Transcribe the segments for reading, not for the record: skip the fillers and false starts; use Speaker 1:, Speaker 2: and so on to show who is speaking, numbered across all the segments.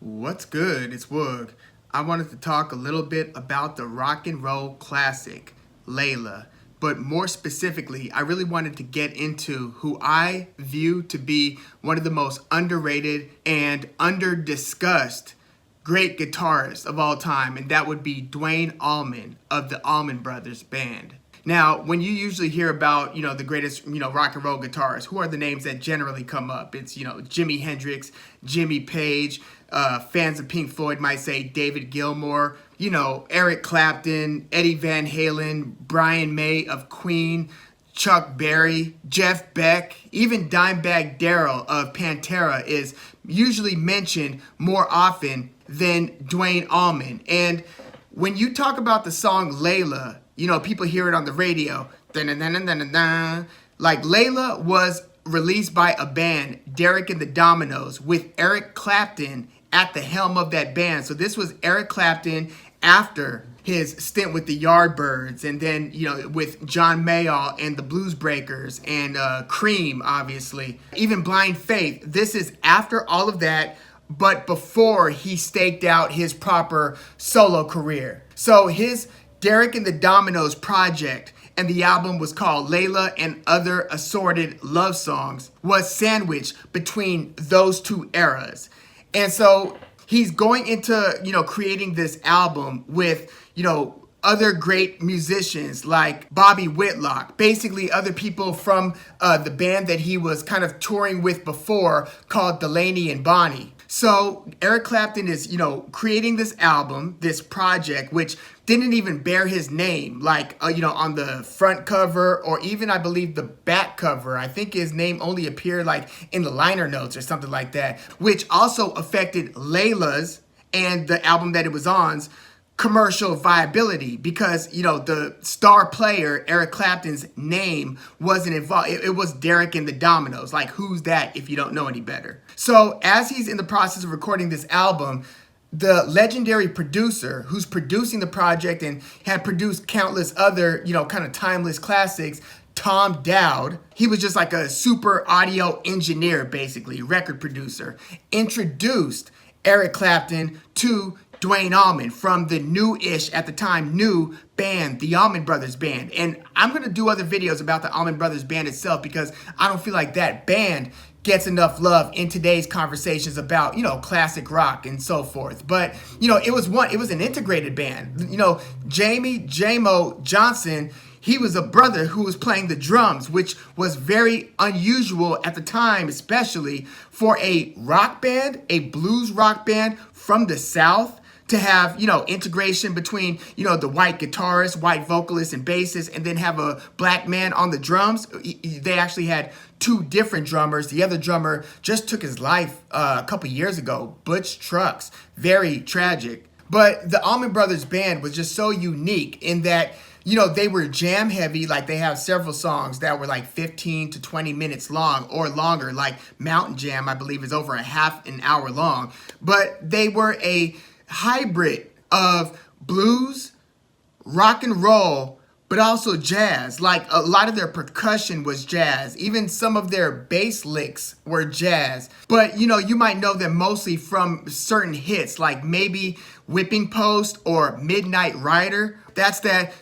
Speaker 1: What's good? It's Woog. I wanted to talk a little bit about the rock and roll classic, Layla. But more specifically, I really wanted to get into who I view to be one of the most underrated and under-discussed great guitarists of all time, and that would be Duane Allman of the Allman Brothers Band. Now, when you usually hear about, the greatest, rock and roll guitarists, who are the names that generally come up? It's, Jimi Hendrix, Jimmy Page, fans of Pink Floyd might say David Gilmour, Eric Clapton, Eddie Van Halen, Brian May of Queen, Chuck Berry, Jeff Beck, even Dimebag Darrell of Pantera is usually mentioned more often than Duane Allman. And when you talk about the song Layla, people hear it on the radio. Like Layla was released by a band, Derek and the Dominos, with Eric Clapton at the helm of that band. So this was Eric Clapton after his stint with the Yardbirds, and then with John Mayall and the Blues Breakers and Cream, obviously, even Blind Faith. This is after all of that, but before he staked out his proper solo career. So his Derek and the Dominos project, and the album was called Layla and Other Assorted Love Songs, was sandwiched between those two eras. And so he's going into, creating this album with, other great musicians like Bobby Whitlock, basically other people from the band that he was kind of touring with before called Delaney and Bonnie. So Eric Clapton is, creating this album, this project, which didn't even bear his name, like, on the front cover or even, I believe, the back cover. I think his name only appeared like in the liner notes or something like that, which also affected Layla's and the album that it was on's commercial viability because, the star player, Eric Clapton's name wasn't involved. It was Derek and the Dominos. Like, who's that if you don't know any better? So as he's in the process of recording this album, the legendary producer who's producing the project and had produced countless other, kind of timeless classics, Tom Dowd, he was just like a super audio engineer, basically, record producer, introduced Eric Clapton to Duane Allman from the new-ish, at the time, new band, the Allman Brothers Band. And I'm going to do other videos about the Allman Brothers Band itself because I don't feel like that band gets enough love in today's conversations about, classic rock and so forth. But, it was an integrated band. Jamie Jamo Johnson, he was a brother who was playing the drums, which was very unusual at the time, especially for a rock band, a blues rock band from the South, to have, integration between, the white guitarist, white vocalist, and bassist, and then have a black man on the drums. They actually had two different drummers. The other drummer just took his life a couple years ago, Butch Trucks. Very tragic. But the Allman Brothers Band was just so unique in that, they were jam heavy. Like, they have several songs that were like 15 to 20 minutes long or longer. Like Mountain Jam, I believe, is over a half an hour long. But they were a hybrid of blues, rock and roll, but also jazz. Like, a lot of their percussion was jazz. Even some of their bass licks were jazz. But, you might know them mostly from certain hits, like maybe Whipping Post or Midnight Rider. That's that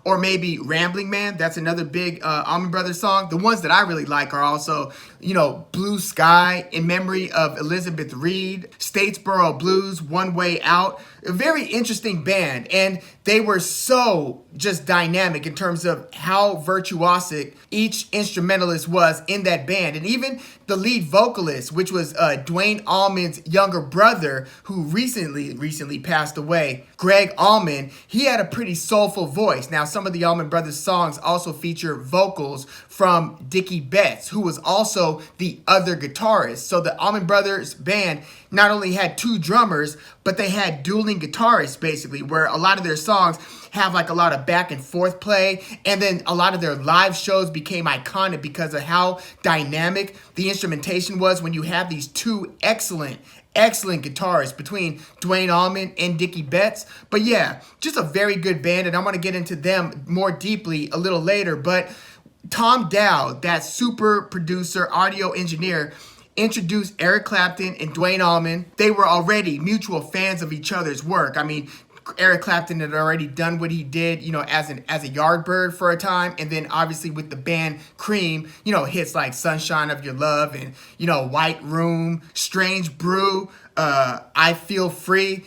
Speaker 1: or maybe Rambling Man. That's another big Allman Brothers song. The ones that I really like are also, Blue Sky, In Memory of Elizabeth Reed, Statesboro Blues, One Way Out. A very interesting band, and they were so just dynamic in terms of how virtuosic each instrumentalist was in that band. And even the lead vocalist, which was Duane Allman's younger brother, who recently passed away, Greg Allman, he had a pretty soulful voice. Now, some of the Allman Brothers songs also feature vocals from Dickie Betts, who was also the other guitarist. So the Allman Brothers Band not only had two drummers, but they had dueling guitarists, basically, where a lot of their songs have like a lot of back and forth play. And then a lot of their live shows became iconic because of how dynamic the instrumentation was when you have these two excellent guitarists between Duane Allman and Dickie Betts. But yeah, just a very good band, and I'm going to get into them more deeply a little later. But Tom Dowd, that super producer, audio engineer, introduced Eric Clapton and Duane Allman. They were already mutual fans of each other's work. I mean, Eric Clapton had already done what he did, as a Yardbird for a time, and then obviously with the band Cream, hits like Sunshine of Your Love and White Room, Strange Brew, I Feel Free.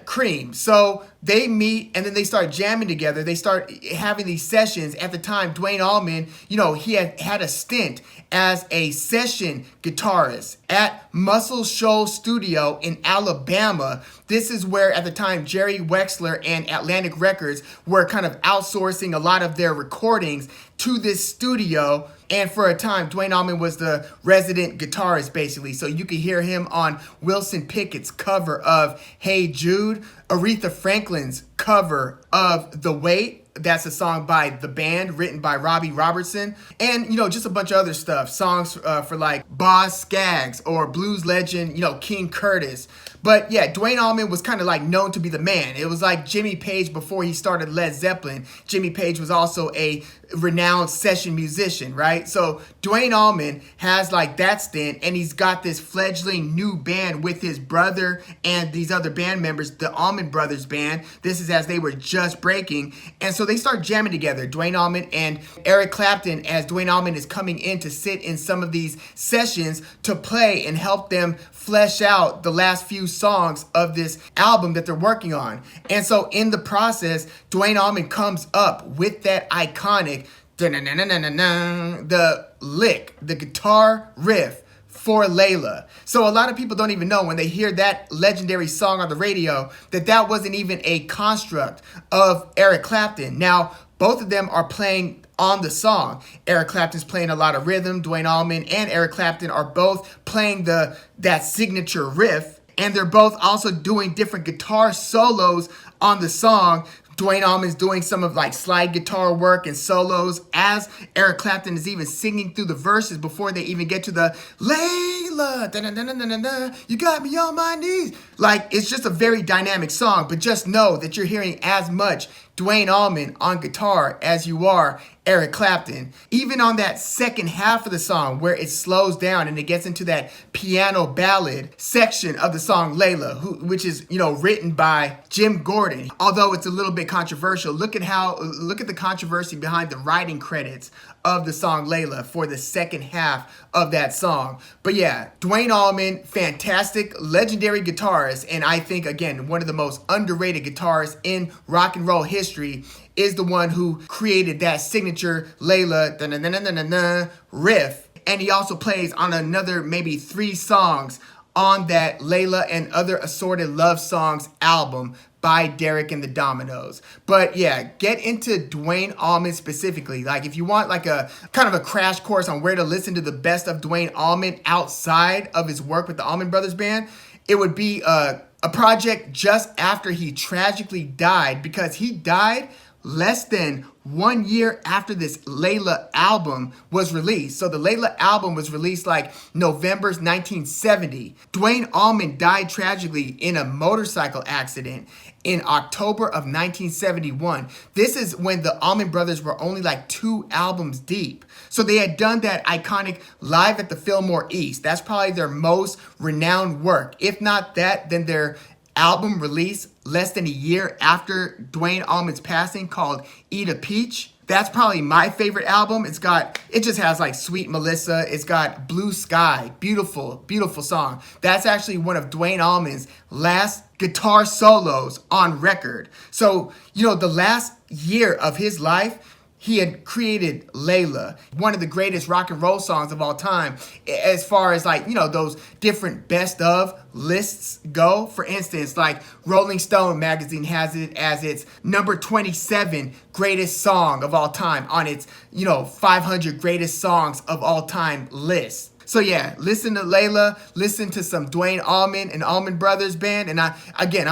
Speaker 1: Cream. So they meet and then they start jamming together. They start having these sessions. At the time, Duane Allman, he had a stint as a session guitarist at Muscle Shoals Studio in Alabama. This is where, at the time, Jerry Wexler and Atlantic Records were kind of outsourcing a lot of their recordings to this studio. And for a time, Duane Allman was the resident guitarist, basically. So you could hear him on Wilson Pickett's cover of Hey Jude, Aretha Franklin's cover of The Weight. That's a song by The Band, written by Robbie Robertson. And, just a bunch of other stuff. Songs for like Boz Scaggs or blues legend, King Curtis. But yeah, Duane Allman was kind of like known to be the man. It was like Jimmy Page before he started Led Zeppelin. Jimmy Page was also a renowned session musician, right? So Duane Allman has like that stint, and he's got this fledgling new band with his brother and these other band members, the Allman Brothers Band. This is as they were just breaking. And so they start jamming together, Duane Allman and Eric Clapton, as Duane Allman is coming in to sit in some of these sessions to play and help them flesh out the last few songs of this album that they're working on. And so in the process, Duane Allman comes up with that iconic the lick, the guitar riff for Layla. So a lot of people don't even know when they hear that legendary song on the radio that wasn't even a construct of Eric Clapton. Now, both of them are playing on the song. Eric Clapton's playing a lot of rhythm. Duane Allman and Eric Clapton are both playing that signature riff, and they're both also doing different guitar solos on the song. Duane Allman's doing some of like slide guitar work and solos as Eric Clapton is even singing through the verses before they even get to the Layla, da-da-da-da-da-da, you got me on my knees. Like, it's just a very dynamic song, but just know that you're hearing as much Duane Allman on guitar as you are Eric Clapton. Even on that second half of the song where it slows down and it gets into that piano ballad section of the song Layla, which is, written by Jim Gordon. Although it's a little bit controversial, look at the controversy behind the writing credits of the song Layla for the second half of that song. But yeah, Duane Allman, fantastic, legendary guitarist, and I think, again, one of the most underrated guitarists in rock and roll history, is the one who created that signature Layla da-na-na-na-na-na riff. And he also plays on another maybe 3 songs on that Layla and Other Assorted Love Songs album by Derek and the Dominoes. But yeah, get into Duane Allman specifically. Like, if you want like a kind of a crash course on where to listen to the best of Duane Allman outside of his work with the Allman Brothers Band, it would be a project just after he tragically died, because he died less than 1 year after this Layla album was released. So the Layla album was released like November 1970. Duane Allman died tragically in a motorcycle accident in October of 1971. This is when the Allman Brothers were only like 2 albums deep. So they had done that iconic Live at the Fillmore East. That's probably their most renowned work. If not that, then their album released less than a year after Duane Allman's passing, called Eat a Peach. That's probably my favorite album. It just has like Sweet Melissa. It's got Blue Sky. Beautiful, beautiful song. That's actually one of Duane Allman's last guitar solos on record. So, the last year of his life, he had created Layla, one of the greatest rock and roll songs of all time, as far as like, those different best of lists go. For instance, like Rolling Stone magazine has it as its number 27 greatest song of all time on its, 500 greatest songs of all time list. So yeah, listen to Layla, listen to some Duane Allman and Allman Brothers Band. And I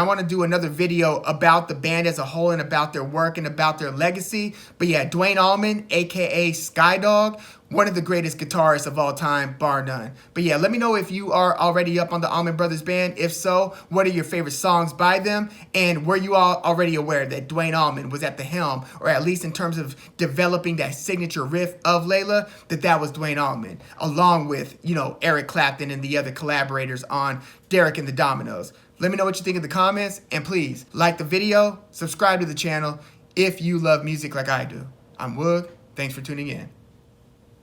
Speaker 1: want to do another video about the band as a whole and about their work and about their legacy. But yeah, Duane Allman, aka Skydog, one of the greatest guitarists of all time, bar none. But yeah, let me know if you are already up on the Allman Brothers Band. If so, what are your favorite songs by them? And were you all already aware that Duane Allman was at the helm, or at least in terms of developing that signature riff of Layla, that was Duane Allman, along with, Eric Clapton and the other collaborators on Derek and the Dominos? Let me know what you think in the comments, and please like the video, subscribe to the channel if you love music like I do. I'm Woog. Thanks for tuning in.